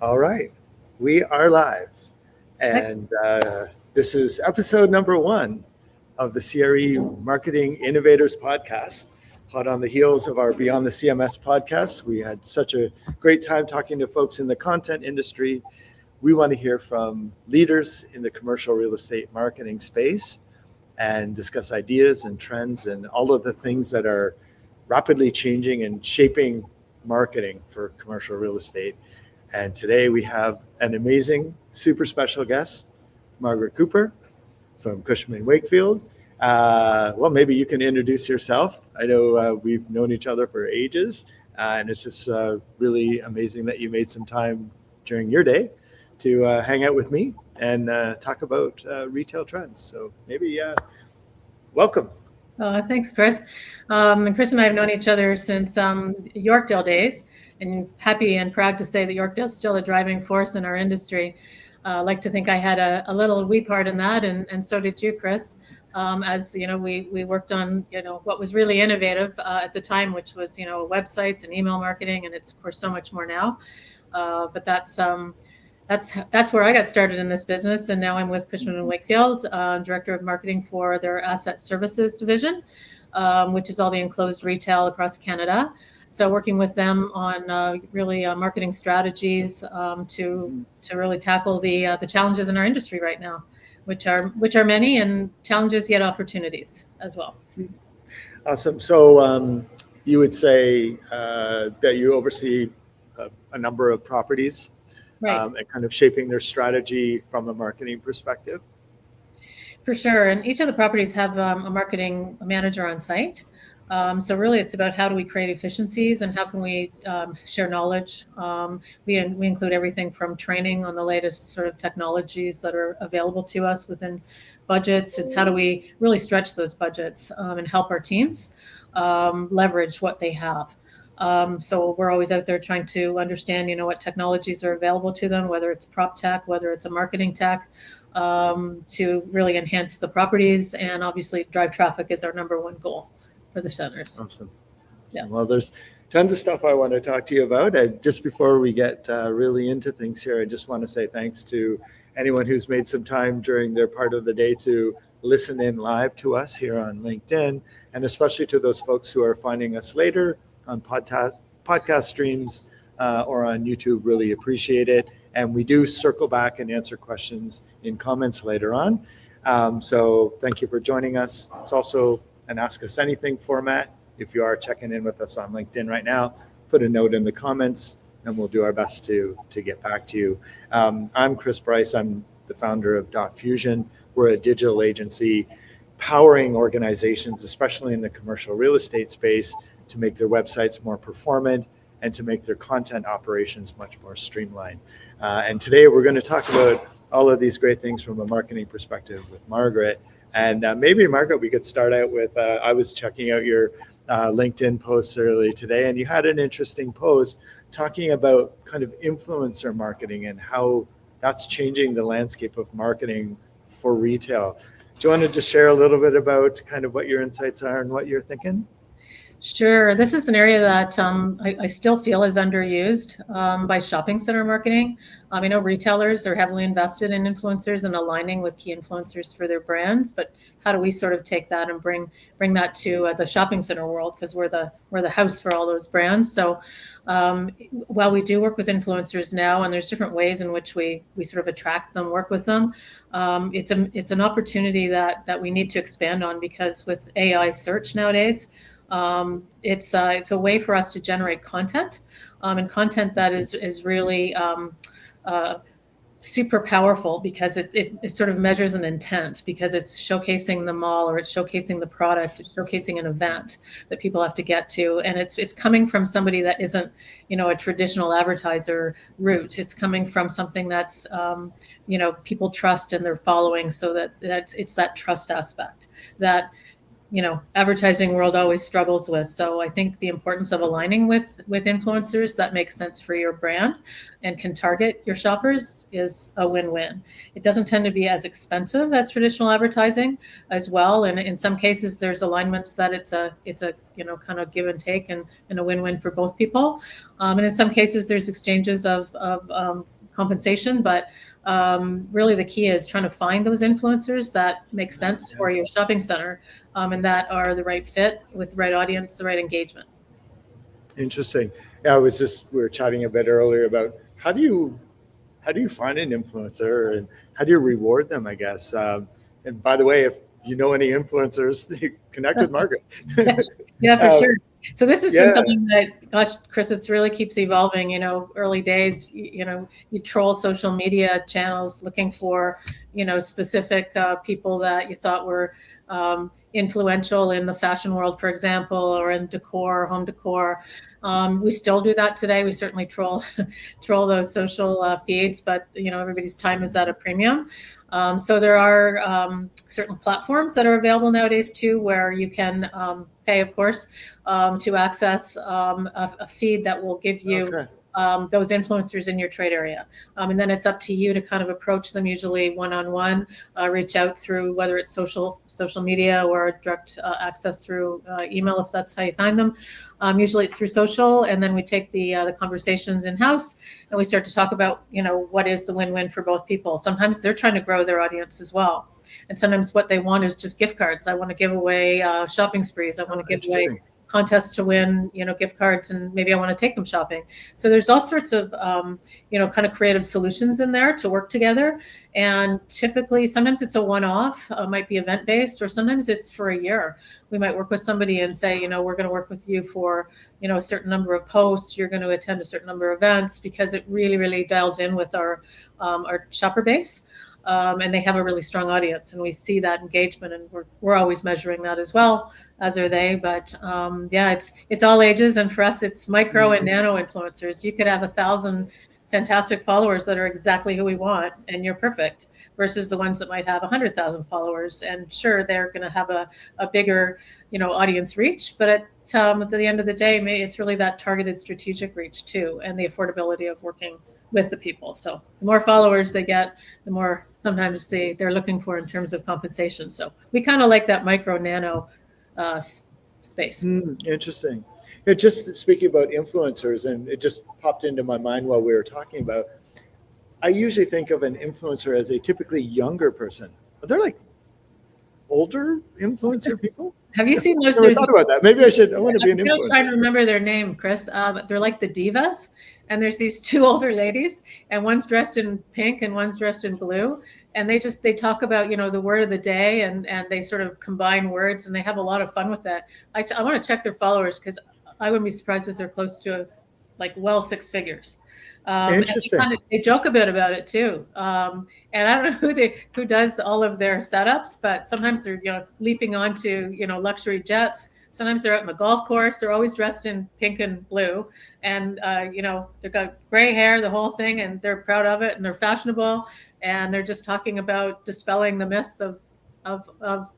All right, we are live, Heck, and this is episode number one of the CRE Marketing Innovators podcast. Hot on the heels of our Beyond the CMS podcast, we had such a great time talking to folks in the content industry. We want to hear from leaders in the commercial real estate marketing space and discuss ideas and trends and all of the things that are rapidly changing and shaping marketing for commercial real estate. And today we have an amazing, super special guest, Margaret Cooper from Cushman Wakefield. Well, maybe you can introduce yourself. I know we've known each other for ages, and it's just really amazing that you made some time during your day to hang out with me and talk about retail trends. So maybe welcome. thanks, Chris. And Chris and I have known each other since Yorkdale days, and happy and proud to say that Yorkdale's still a driving force in our industry. I like to think I had a little wee part in that, and so did you, Chris. As you know, we worked on what was really innovative at the time, which was websites and email marketing, and it's of course so much more now. But that's where I got started in this business, and now I'm with Cushman Wakefield, director of marketing for their asset services division, which is all the enclosed retail across Canada. So working with them on really marketing strategies to really tackle the challenges in our industry right now, which are many, and challenges yet opportunities as well. Awesome. So you would say that you oversee a number of properties Right. and kind of shaping their strategy from a marketing perspective. For sure. And each of the properties have a marketing manager on site. So really, it's about how do we create efficiencies and how can we share knowledge. We include everything from training on the latest sort of technologies that are available to us within budgets. It's how do we really stretch those budgets and help our teams leverage what they have. So we're always out there trying to understand, what technologies are available to them, whether it's PropTech, whether it's a marketing tech, to really enhance the properties, and obviously drive traffic is our number one goal for the centers. Awesome. Yeah. Well, there's tons of stuff I want to talk to you about. Just before we get really into things here, I just want to say thanks to anyone who's made some time during their part of the day to listen in live to us here on LinkedIn, and especially to those folks who are finding us later on podcast streams or on YouTube. Really appreciate it. And we do circle back and answer questions in comments later on. So thank you for joining us. It's also an Ask Us Anything format. If you are checking in with us on LinkedIn right now, put a note in the comments and we'll do our best to get back to you. I'm Chris Bryce. I'm the founder of Dotfusion. We're a digital agency powering organizations, especially in the commercial real estate space, to make their websites more performant and to make their content operations much more streamlined. And today we're going to talk about all of these great things from a marketing perspective with Margaret. And maybe, Margaret, we could start out with, I was checking out your LinkedIn posts earlier today, and you had an interesting post talking about kind of influencer marketing and how that's changing the landscape of marketing for retail. Do you want to just share a little bit about kind of what your insights are and what you're thinking? Sure. This is an area that I still feel is underused by shopping center marketing. I know retailers are heavily invested in influencers and aligning with key influencers for their brands, but how do we sort of take that and bring that to the shopping center world, because we're the house for all those brands. So while we do work with influencers now, and there's different ways in which we sort of attract them, work with them, it's an opportunity that we need to expand on, because with AI search nowadays, it's a way for us to generate content, and content that is really super powerful, because it sort of measures an intent, because it's showcasing the mall, or it's showcasing the product, it's showcasing an event that people have to get to, and it's coming from somebody that isn't a traditional advertiser route. It's coming from something that's people trust and they're following, so that it's that trust aspect that advertising world always struggles with. So I think the importance of aligning with influencers that make sense for your brand and can target your shoppers is a win-win. It doesn't tend to be as expensive as traditional advertising as well, and in some cases there's alignments that it's a kind of give and take and a win-win for both people, and in some cases there's exchanges of compensation, but really the key is trying to find those influencers that make sense for your shopping center, and that are the right fit with the right audience, the right engagement. Interesting. Yeah, we were chatting a bit earlier about how do you find an influencer and how do you reward them, I guess. And by the way, if you know any influencers, connect with Margaret. Yeah, for sure. So this has been something that, gosh, Chris, it's really keeps evolving. Early days, you troll social media channels looking for, specific people that you thought were influential in the fashion world, for example, or in decor, home decor. We still do that today. We certainly troll those social feeds, but everybody's time is at a premium. So there are certain platforms that are available nowadays too, where you can pay, of course, to access a feed that will give you those influencers in your trade area. And then it's up to you to kind of approach them, usually one-on-one, reach out through whether it's social media or direct access through email, if that's how you find them. Usually it's through social, and then we take the conversations in-house and we start to talk about, what is the win-win for both people. Sometimes they're trying to grow their audience as well. And sometimes what they want is just gift cards. I want to give away shopping sprees. I want to give away contests to win, gift cards, and maybe I want to take them shopping. So there's all sorts of, kind of creative solutions in there to work together. And typically, sometimes it's a one-off, might be event-based, or sometimes it's for a year. We might work with somebody and say, we're going to work with you for, a certain number of posts. You're going to attend a certain number of events, because it really, really dials in with our shopper base. And they have a really strong audience, and we see that engagement, and we're always measuring that as well, as are they. But it's all ages, and for us, it's micro and nano influencers. You could have 1,000 fantastic followers that are exactly who we want, and you're perfect, versus the ones that might have 100,000 followers. And sure, they're going to have a bigger, audience reach, but at the end of the day, it's really that targeted strategic reach too, and the affordability of working with the people. So the more followers they get, the more sometimes they're looking for in terms of compensation. So we kind of like that micro nano space. Interesting. Just speaking about influencers, and it just popped into my mind while we were talking about, I usually think of an influencer as a typically younger person. Are there like older influencer people? Have you seen those? I never thought about that. Maybe I want to be an influencer. I'm trying to remember their name, Chris. They're like the divas, and there's these two older ladies, and one's dressed in pink and one's dressed in blue, and they talk about the word of the day, and they sort of combine words, and they have a lot of fun with that. I want to check their followers, because I wouldn't be surprised if they're close to six figures. Interesting. And they joke a bit about it too. And I don't know who does all of their setups, but sometimes they're leaping onto luxury jets. Sometimes they're out in the golf course. They're always dressed in pink and blue, and they've got gray hair, the whole thing, and they're proud of it, and they're fashionable, and they're just talking about dispelling the myths of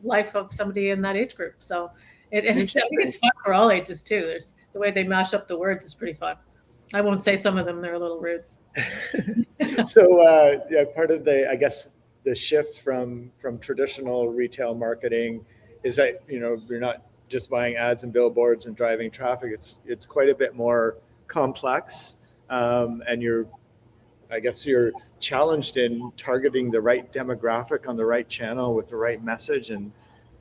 life of somebody in that age group. So I think it's fun for all ages too. There's the way they mash up the words is pretty fun. I won't say some of them; they're a little rude. So part of the shift from traditional retail marketing is that you're not just buying ads and billboards and driving traffic. It's quite a bit more complex, and you're challenged in targeting the right demographic on the right channel with the right message, and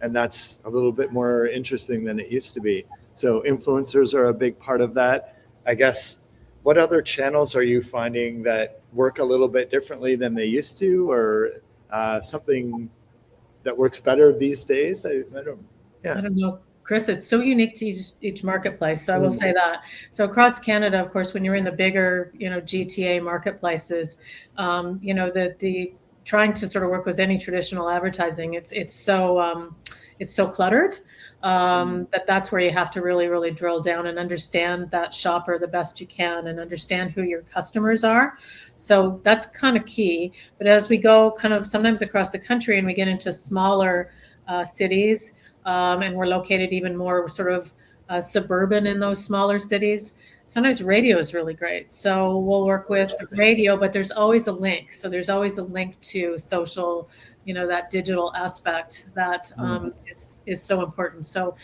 that's a little bit more interesting than it used to be. So influencers are a big part of that, I guess. What other channels are you finding that work a little bit differently than they used to, or something that works better these days? I don't know, Chris. It's so unique to each marketplace. So I will say that. So across Canada, of course, when you're in the bigger, GTA marketplaces, the trying to sort of work with any traditional advertising, it's so cluttered. That's where you have to really, really drill down and understand that shopper the best you can, and understand who your customers are. So that's kind of key. But as we go kind of sometimes across the country and we get into smaller cities, and we're located even more sort of suburban in those smaller cities, sometimes radio is really great. So we'll work with radio, but there's always a link. So there's always a link to social, that digital aspect that is so important. So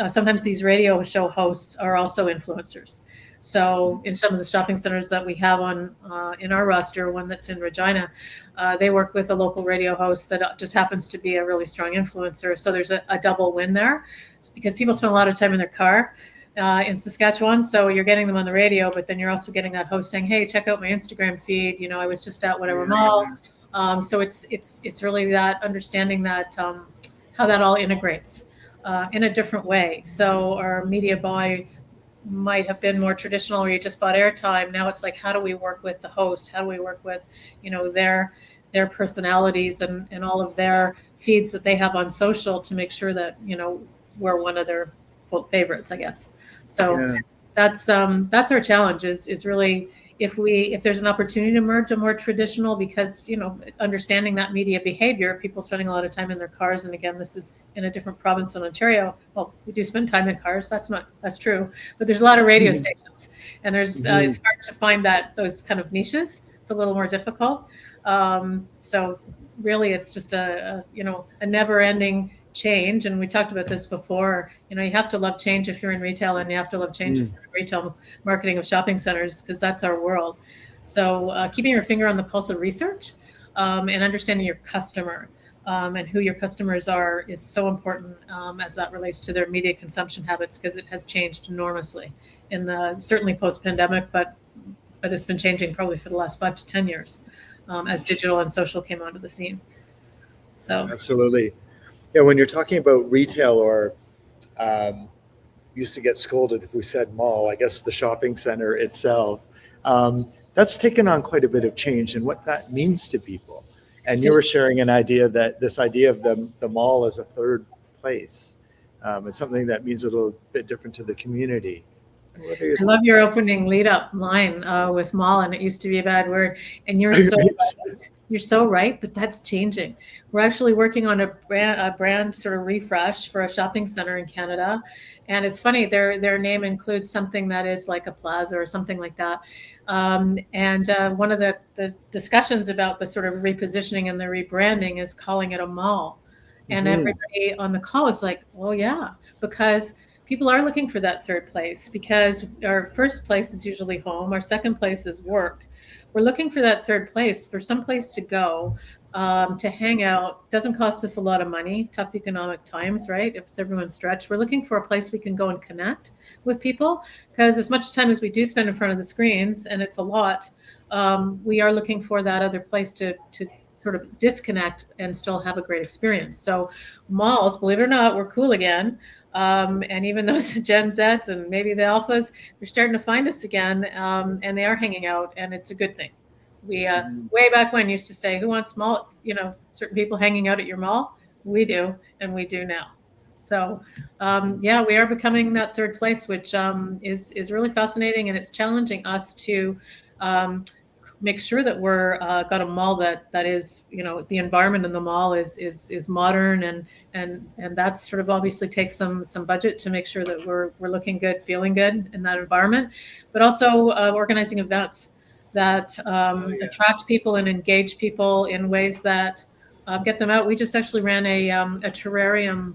sometimes these radio show hosts are also influencers. So in some of the shopping centers that we have on in our roster, one that's in Regina, they work with a local radio host that just happens to be a really strong influencer. So there's a double win there. It's because people spend a lot of time in their car in Saskatchewan. So you're getting them on the radio, but then you're also getting that host saying, hey, check out my Instagram feed. I was just at whatever mall. So it's really that understanding that how that all integrates in a different way. So our media buy might have been more traditional where you just bought airtime. Now it's like, how do we work with the host? How do we work with, their personalities and all of their feeds that they have on social to make sure that, we're one of their quote favorites, I guess. So that's our challenge is really, if there's an opportunity to merge a more traditional, because, understanding that media behavior, people spending a lot of time in their cars. And again, this is in a different province in Ontario. Well, we do spend time in cars. That's true. But there's a lot of radio stations, and it's hard to find those kind of niches. It's a little more difficult. So really it's just a never ending change. And we talked about this before, you have to love change if you're in retail, and you have to love change if you're in retail marketing of shopping centers, because that's our world. So keeping your finger on the pulse of research and understanding your customer and who your customers are is so important as that relates to their media consumption habits, because it has changed enormously in certainly post-pandemic, but it's been changing probably for the last 5 to 10 years as digital and social came onto the scene. So absolutely. Yeah, when you're talking about retail, or used to get scolded if we said mall, I guess the shopping center itself, that's taken on quite a bit of change in what that means to people. And you were sharing an idea that this idea of the mall as a third place, it's something that means a little bit different to the community. I love your opening lead up line with mall, and it used to be a bad word. And you're so right. You're so right, but that's changing. We're actually working on a brand sort of refresh for a shopping center in Canada. And it's funny, their name includes something that is like a plaza or something like that. And one of the discussions about the sort of repositioning and the rebranding is calling it a mall. And everybody on the call is like, well, yeah, because people are looking for that third place, because our first place is usually home. Our second place is work. We're looking for that third place, for some place to go, to hang out. Doesn't cost us a lot of money, tough economic times, right? If it's everyone's stretch, we're looking for a place we can go and connect with people, because as much time as we do spend in front of the screens, and it's a lot, we are looking for that other place to sort of disconnect and still have a great experience. So malls, believe it or not, we're cool again. And even those Gen Zs and maybe the Alphas, they're starting to find us again, and they are hanging out, and it's a good thing. We way back when used to say, who wants mall, certain people hanging out at your mall? We do, and we do now. So yeah, we are becoming that third place, which is really fascinating, and it's challenging us to make sure that we're got a mall that is, the environment in the mall is modern, and that sort of obviously takes some budget to make sure that we're looking good, feeling good in that environment, but also organizing events that attract people and engage people in ways that get them out. We just actually ran a terrarium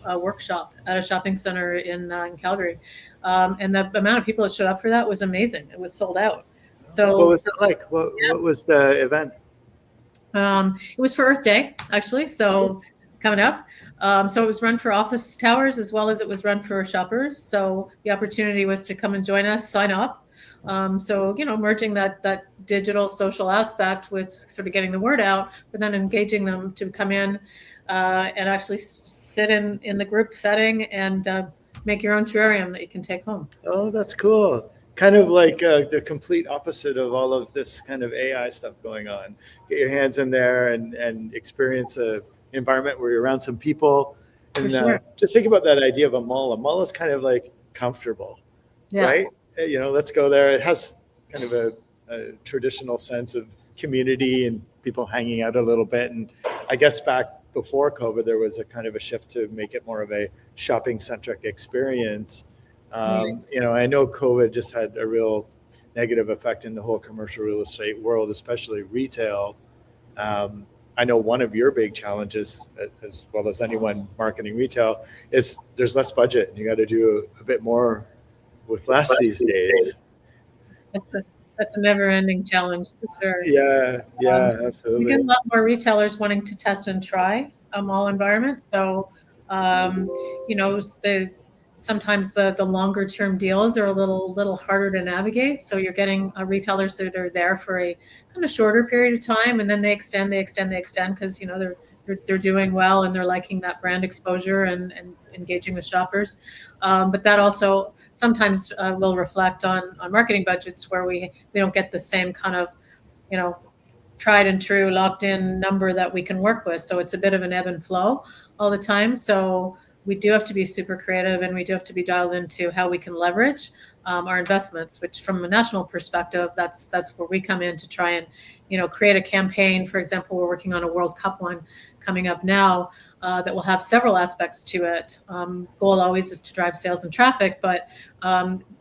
workshop at a shopping center in Calgary, and the amount of people that showed up for that was amazing. It was sold out. So what was it like? What was the event? It was for Earth Day, actually. So coming up. So it was run for office towers as well as it was run for shoppers. So the opportunity was to come and join us, sign up. So, merging that digital social aspect with sort of getting the word out, but then engaging them to come in and actually sit in the group setting and make your own terrarium that you can take home. Oh, that's cool. Kind of like the complete opposite of all of this kind of AI stuff going on. Get your hands in there and experience an environment where you're around some people. And sure. Just think about that idea of a mall. A mall is kind of like comfortable, right? Let's go there. It has kind of a traditional sense of community and people hanging out a little bit. And I guess back before COVID, there was a kind of a shift to make it more of a shopping-centric experience. I know COVID just had a real negative effect in the whole commercial real estate world, especially retail. I know one of your big challenges, as well as anyone marketing retail, is there's less budget. You got to do a bit more with less these days. That's a never-ending challenge for sure. Yeah, absolutely. We get a lot more retailers wanting to test and try a mall environment. So, sometimes the longer term deals are a little harder to navigate. So you're getting retailers that are there for a kind of shorter period of time, and then they extend because they're doing well and they're liking that brand exposure and engaging with shoppers. But that also sometimes will reflect on marketing budgets where we don't get the same kind of tried and true locked in number that we can work with. So it's a bit of an ebb and flow all the time. So we do have to be super creative, and we do have to be dialed into how we can leverage our investments, which from a national perspective, that's where we come in to try and, create a campaign. For example, we're working on a World Cup one coming up now that will have several aspects to it. Goal always is to drive sales and traffic, but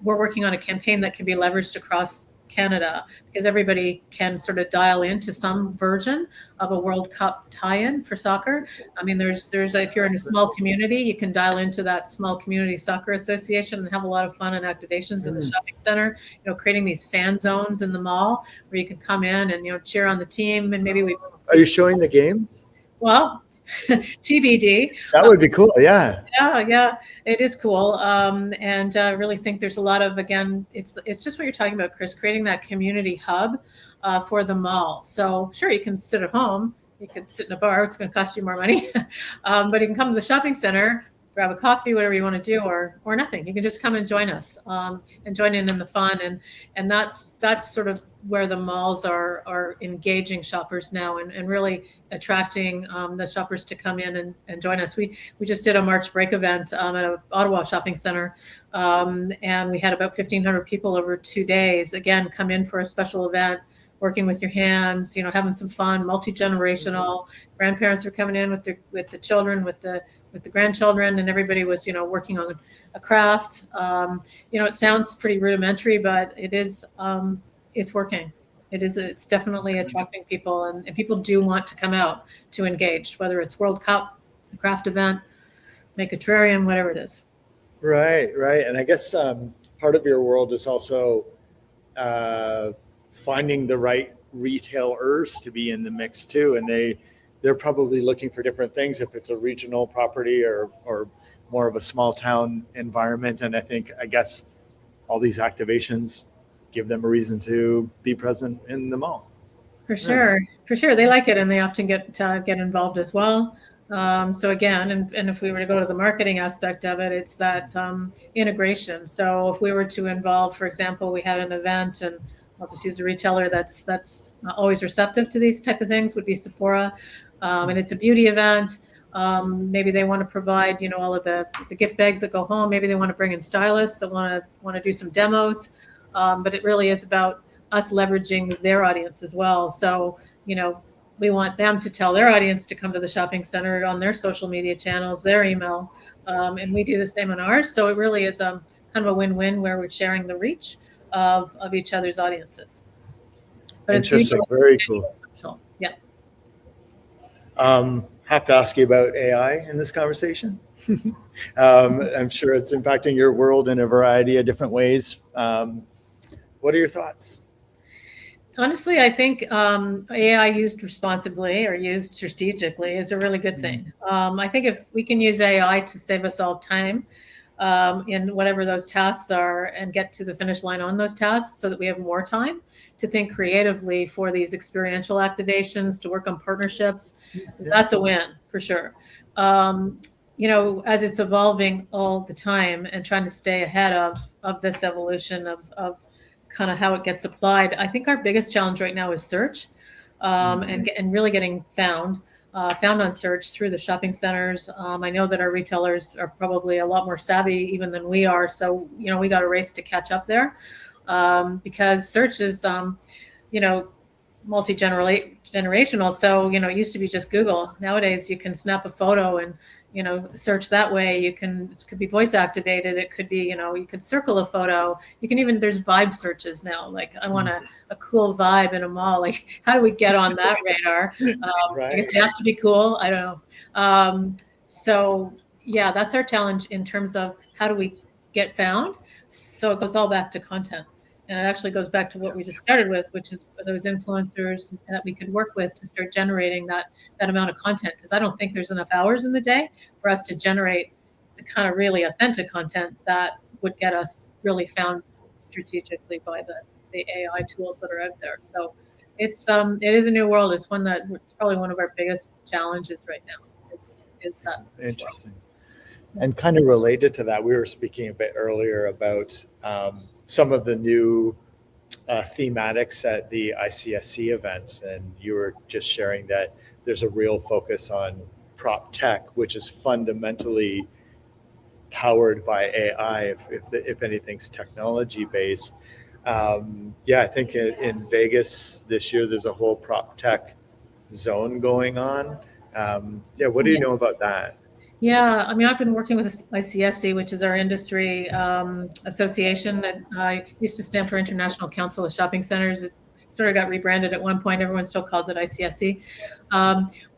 we're working on a campaign that can be leveraged across Canada, because everybody can sort of dial into some version of a World Cup tie-in for soccer. I mean, there's if you're in a small community, you can dial into that small community soccer association and have a lot of fun and activations in the shopping center, creating these fan zones in the mall where you can come in and, cheer on the team. And maybe Are you showing the games? Well, TBD. That would be cool. Yeah. Yeah, it is cool. And I really think there's a lot of, again, it's just what you're talking about, Chris, creating that community hub for the mall. So sure, you can sit at home, you could sit in a bar, it's going to cost you more money, but you can come to the shopping center, grab a coffee, whatever you want to do, or nothing. You can just come and join us and join in the fun. And that's sort of where the malls are engaging shoppers now and really attracting the shoppers to come in and join us. We just did a March break event at an Ottawa shopping center, and we had about 1,500 people over 2 days. Again, come in for a special event, working with your hands, having some fun, multi-generational. Grandparents were coming in with the children, with the grandchildren, and everybody was, working on a craft. It sounds pretty rudimentary, but it is, it's working. It's definitely attracting people, and people do want to come out to engage, whether it's World Cup, a craft event, make a terrarium, whatever it is. Right. And I guess part of your world is also finding the right retailers to be in the mix too, and they're probably looking for different things if it's a regional property or more of a small town environment. And I guess all these activations give them a reason to be present in the mall. For sure. They like it, and they often get involved as well. So again, and if we were to go to the marketing aspect of it, it's that integration. So if we were to involve, for example, we had an event, and I'll just use a retailer that's always receptive to these type of things, would be Sephora. And it's a beauty event. Maybe they want to provide, all of the gift bags that go home. Maybe they want to bring in stylists that want to do some demos. But it really is about us leveraging their audience as well. So, we want them to tell their audience to come to the shopping center on their social media channels, their email, and we do the same on ours. So it really is kind of a win-win where we're sharing the reach of each other's audiences. But interesting. Very cool. Social. Yeah. Have to ask you about AI in this conversation. I'm sure it's impacting your world in a variety of different ways. What are your thoughts? Honestly, I think AI used responsibly or used strategically is a really good thing. I think if we can use AI to save us all time in whatever those tasks are and get to the finish line on those tasks so that we have more time to think creatively for these experiential activations, to work on partnerships, that's a win for sure. As it's evolving all the time and trying to stay ahead of this evolution of kind of how it gets applied. I think our biggest challenge right now is search and really getting found on search through the shopping centers. I know that our retailers are probably a lot more savvy even than we are. So, we got a race to catch up there because search is, multi-generational. So, it used to be just Google. Nowadays, you can snap a photo and, search that way. It could be voice activated. It could be, you could circle a photo. You can even, there's vibe searches now. Like, I want a cool vibe in a mall. Like, how do we get on that radar? Right. I guess you have to be cool. I don't know. So yeah, that's our challenge in terms of how do we get found. So it goes all back to content. And it actually goes back to what we just started with, which is those influencers that we could work with to start generating that amount of content. Because I don't think there's enough hours in the day for us to generate the kind of really authentic content that would get us really found strategically by the AI tools that are out there. So it is a new world. It's probably one of our biggest challenges right now is that. Interesting. And kind of related to that, we were speaking a bit earlier about some of the new thematics at the ICSC events, and you were just sharing that there's a real focus on PropTech, which is fundamentally powered by AI, if anything's technology based. I think in Vegas this year, there's a whole PropTech zone going on. What do you know about that? Yeah, I mean, I've been working with ICSC, which is our industry association. I used to stand for International Council of Shopping Centers. It sort of got rebranded at one point. Everyone still calls it ICSC,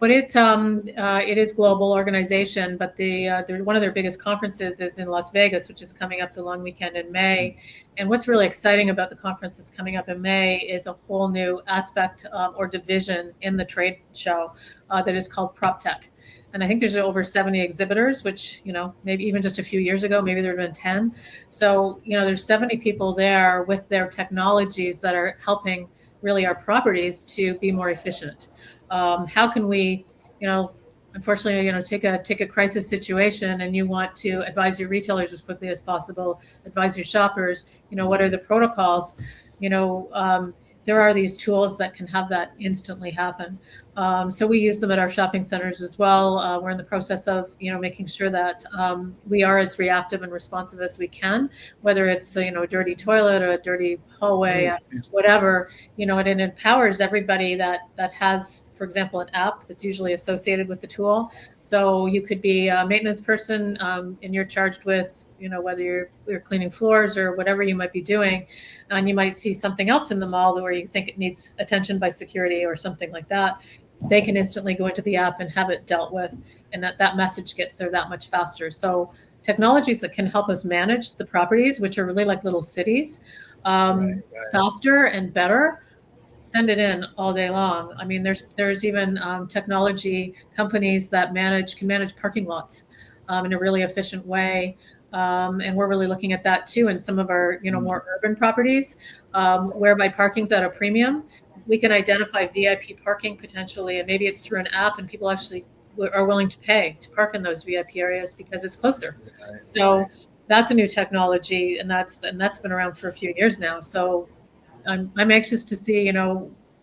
but it is global organization. But one of their biggest conferences is in Las Vegas, which is coming up the long weekend in May. And what's really exciting about the conference that's coming up in May is a whole new aspect or division in the trade show that is called PropTech. And I think there's over 70 exhibitors, which, maybe even just a few years ago, maybe there had been 10. So, there's 70 people there with their technologies that are helping really our properties to be more efficient. How can we, unfortunately, take a crisis situation and you want to advise your retailers as quickly as possible, advise your shoppers, what are the protocols? There are these tools that can have that instantly happen. So we use them at our shopping centers as well. We're in the process of, making sure that we are as reactive and responsive as we can, whether it's, a dirty toilet or a dirty hallway, whatever, and it empowers everybody that has, for example, an app that's usually associated with the tool. So you could be a maintenance person and you're charged with, whether you're cleaning floors or whatever you might be doing, and you might see something else in the mall where you think it needs attention by security or something like that. They can instantly go into the app and have it dealt with, and that message gets there that much faster. So technologies that can help us manage the properties, which are really like little cities, faster and better, send it in all day long. I mean, there's even technology companies that can manage parking lots in a really efficient way. And we're really looking at that too in some of our, more urban properties, whereby parking's at a premium. We can identify VIP parking potentially, and maybe it's through an app and people actually are willing to pay to park in those VIP areas because it's closer. So that's a new technology, and that's been around for a few years now. So I'm anxious to see,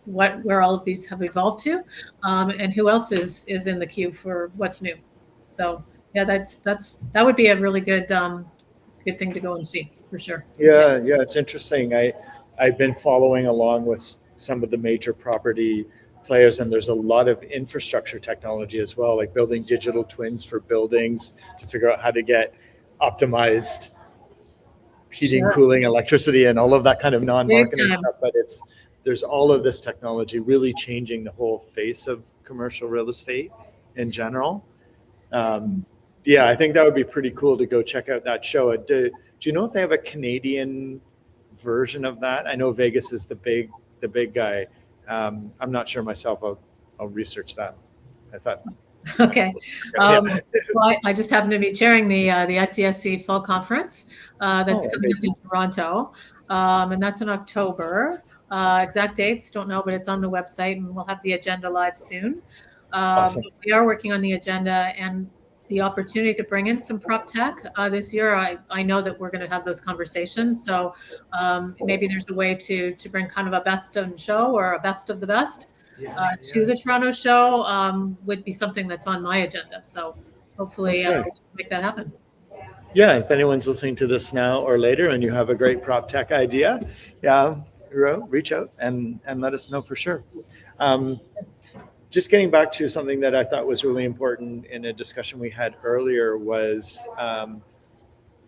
where all of these have evolved to, and who else is in the queue for what's new. So yeah, that would be a really good thing to go and see for sure. Yeah, it's interesting. I've been following along with some of the major property players, and there's a lot of infrastructure technology as well, like building digital twins for buildings to figure out how to get optimized heating, cooling, electricity, and all of that kind of non-marketing stuff. But there's all of this technology really changing the whole face of commercial real estate in general. I think that would be pretty cool to go check out that show. Do you know if they have a Canadian version of that? I know Vegas is the big guy. I'm not sure myself. I'll research that. I thought. Okay. Well, I just happen to be chairing the ICSC Fall Conference that's coming up in Toronto, and that's in October. Exact dates, don't know, but it's on the website, and we'll have the agenda live soon. Awesome. We are working on the agenda and the opportunity to bring in some PropTech this year. I know that we're going to have those conversations. So maybe there's a way to bring kind of a best in show or a best of the best to the Toronto show would be something that's on my agenda. So hopefully make that happen. Yeah, if anyone's listening to this now or later and you have a great PropTech idea, reach out and let us know for sure. Just getting back to something that I thought was really important in a discussion we had earlier was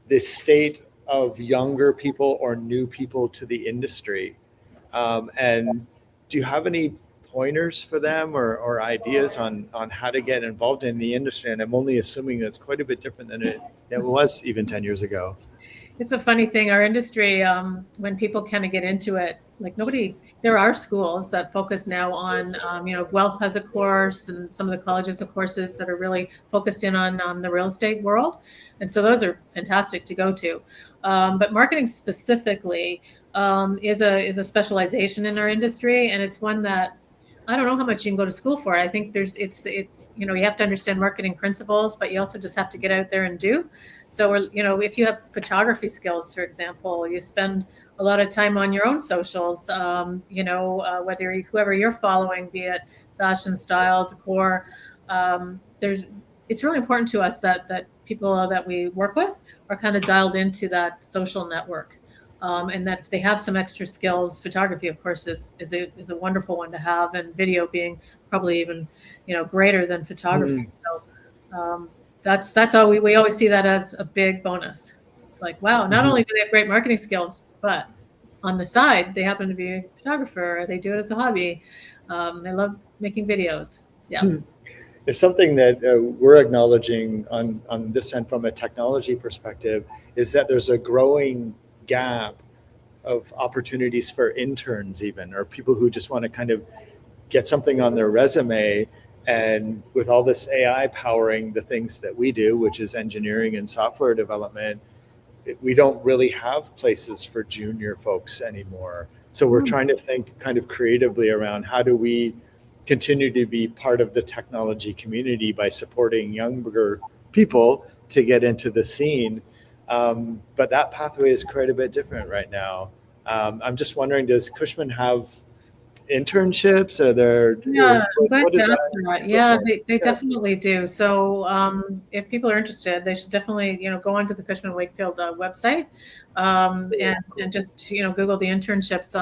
the state of younger people or new people to the industry. And do you have any pointers for them or ideas on how to get involved in the industry? And I'm only assuming it's quite a bit different than it was even 10 years ago. It's a funny thing. Our industry, when people kind of get into it, like there are schools that focus now on, Guelph has a course, and some of the colleges have courses that are really focused in on the real estate world. And so those are fantastic to go to. But marketing specifically is a specialization in our industry. And it's one that I don't know how much you can go to school for. I think you have to understand marketing principles, but you also just have to get out there and do. So, if you have photography skills, for example, you spend a lot of time on your own socials, whoever you're following, be it fashion, style, decor. It's really important to us that people that we work with are kind of dialed into that social network. And that if they have some extra skills, photography, of course, is a wonderful one to have, and video being probably even, greater than photography. So that's all we always see that as a big bonus. It's like, wow, not only do they have great marketing skills, but on the side, they happen to be a photographer, or they do it as a hobby. They love making videos. Yeah. It's something that we're acknowledging on this end from a technology perspective, is that there's a growing gap of opportunities for interns even, or people who just want to kind of get something on their resume. And with all this AI powering the things that we do, which is engineering and software development, we don't really have places for junior folks anymore. So we're trying to think kind of creatively around how do we continue to be part of the technology community by supporting younger people to get into the scene. But that pathway is quite a bit different right now. I'm just wondering, does Cushman have internships? Are there? Yeah, I'm glad you asked that. Yeah, they definitely do. So if people are interested, they should definitely go onto the Cushman Wakefield website and just Google the internships.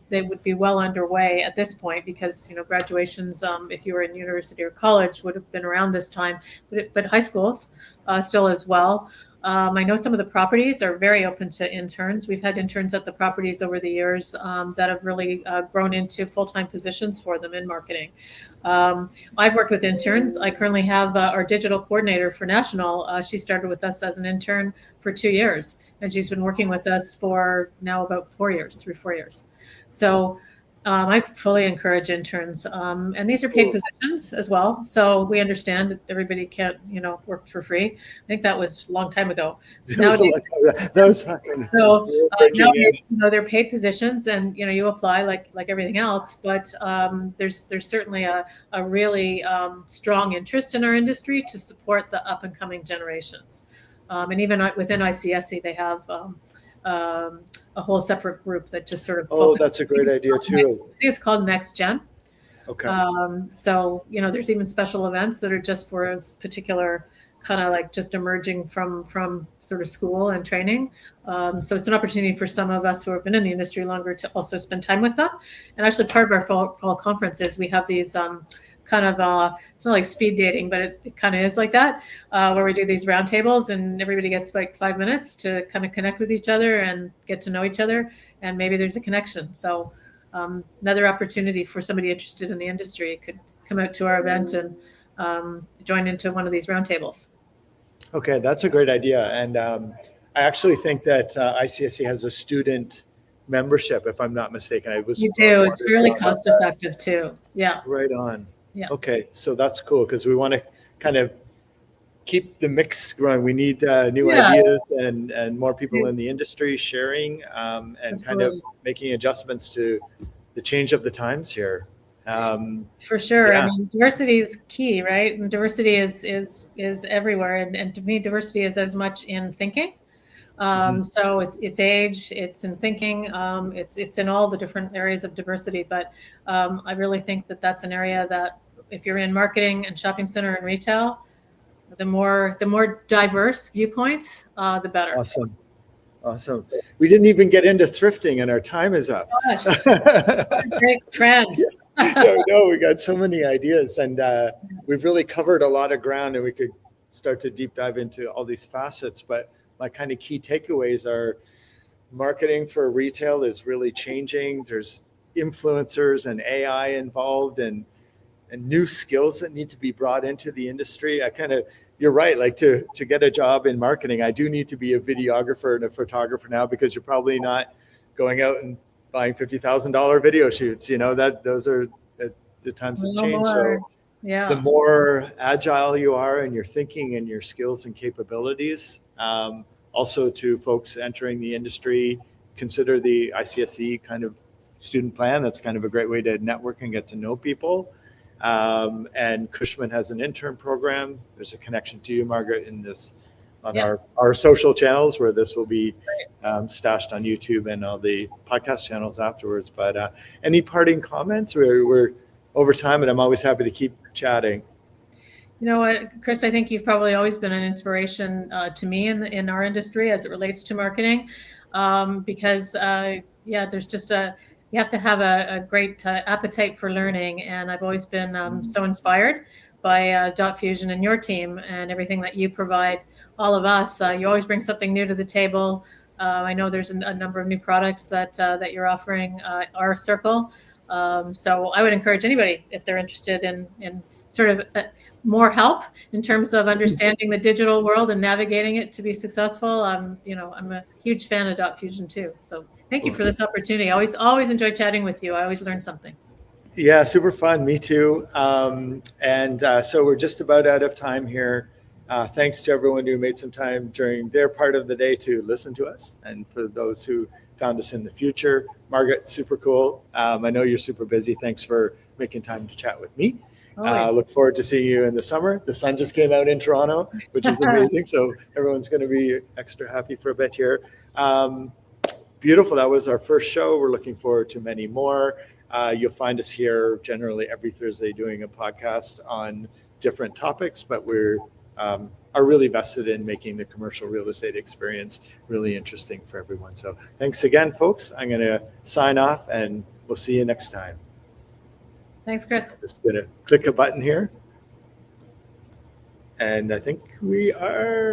They would be well underway at this point, because graduations, if you were in university or college, would have been around this time, but high schools still as well. I know some of the properties are very open to interns. We've had interns at the properties over the years that have really grown into full-time positions for them in marketing. I've worked with interns. I currently have our digital coordinator for National. She started with us as an intern for 2 years, and she's been working with us for now about 4 years, 3-4 years. So I fully encourage interns, and these are paid positions as well. So we understand that everybody can't, work for free. I think that was a long time ago. So nowadays, they're paid positions, and you apply like everything else. But there's certainly a really strong interest in our industry to support the up and coming generations, and even within ICSC, they have. A whole separate group that just sort of focuses. That's a great idea too. I think it's called Next Gen. Okay. So there's even special events that are just for a particular kind of like just emerging from sort of school and training. So it's an opportunity for some of us who have been in the industry longer to also spend time with them. And actually, part of our fall conference is we have these kind of it's not like speed dating, but it kind of is like that, where we do these roundtables and everybody gets like 5 minutes to kind of connect with each other and get to know each other, and maybe there's a connection. So another opportunity for somebody interested in the industry could come out to our event and join into one of these roundtables. Okay, that's a great idea. And I actually think that ICSC has a student membership, if I'm not mistaken. You do. It's fairly cost effective too. Yeah. Right on. Yeah. Okay, so that's cool, because we want to kind of keep the mix growing. We need new ideas and more people in the industry sharing and Absolutely. Kind of making adjustments to the change of the times here. For sure. Yeah. I mean, diversity is key, right? And diversity is everywhere. And to me, diversity is as much in thinking. So it's age, it's in thinking, it's in all the different areas of diversity. But I really think that that's an area that if you're in marketing and shopping center and retail, the more diverse viewpoints, the better. Awesome. We didn't even get into thrifting and our time is up. Gosh, great trend. No, we got so many ideas, and we've really covered a lot of ground, and we could start to deep dive into all these facets. But my kind of key takeaways are marketing for retail is really changing. There's influencers and AI involved, and new skills that need to be brought into the industry. You're right, like to get a job in marketing, I do need to be a videographer and a photographer now, because you're probably not going out and buying $50,000 video shoots. Those are the times that change. So Yeah. the more agile you are in your thinking and your skills and capabilities, also to folks entering the industry, consider the ICSC kind of student plan. That's kind of a great way to network and get to know people. And Cushman has an intern program. There's a connection to you, Margaret, in this on our social channels, where this will be stashed on YouTube and all the podcast channels afterwards. But any parting comments? We're over time, and I'm always happy to keep chatting. You know what, Chris, I think you've probably always been an inspiration to me in our industry as it relates to marketing, because there's just you have to have a great appetite for learning. And I've always been so inspired by Dotfusion and your team and everything that you provide all of us. You always bring something new to the table. I know there's a number of new products that you're offering our circle. So I would encourage anybody, if they're interested in sort of more help in terms of understanding the digital world and navigating it to be successful. I'm a huge fan of Dotfusion too. So thank you for this opportunity. I always enjoy chatting with you. I always learn something. Yeah, super fun. Me too. So we're just about out of time here. Thanks to everyone who made some time during their part of the day to listen to us. And for those who found us in the future, Margaret, super cool. I know you're super busy. Thanks for making time to chat with me. Look forward to seeing you in the summer. The sun just came out in Toronto, which is amazing. So everyone's going to be extra happy for a bit here. Beautiful. That was our first show. We're looking forward to many more. You'll find us here generally every Thursday doing a podcast on different topics, but we're are really vested in making the commercial real estate experience really interesting for everyone. So thanks again, folks. I'm going to sign off, and we'll see you next time. Thanks, Chris. I'm just going to click a button here. And I think we are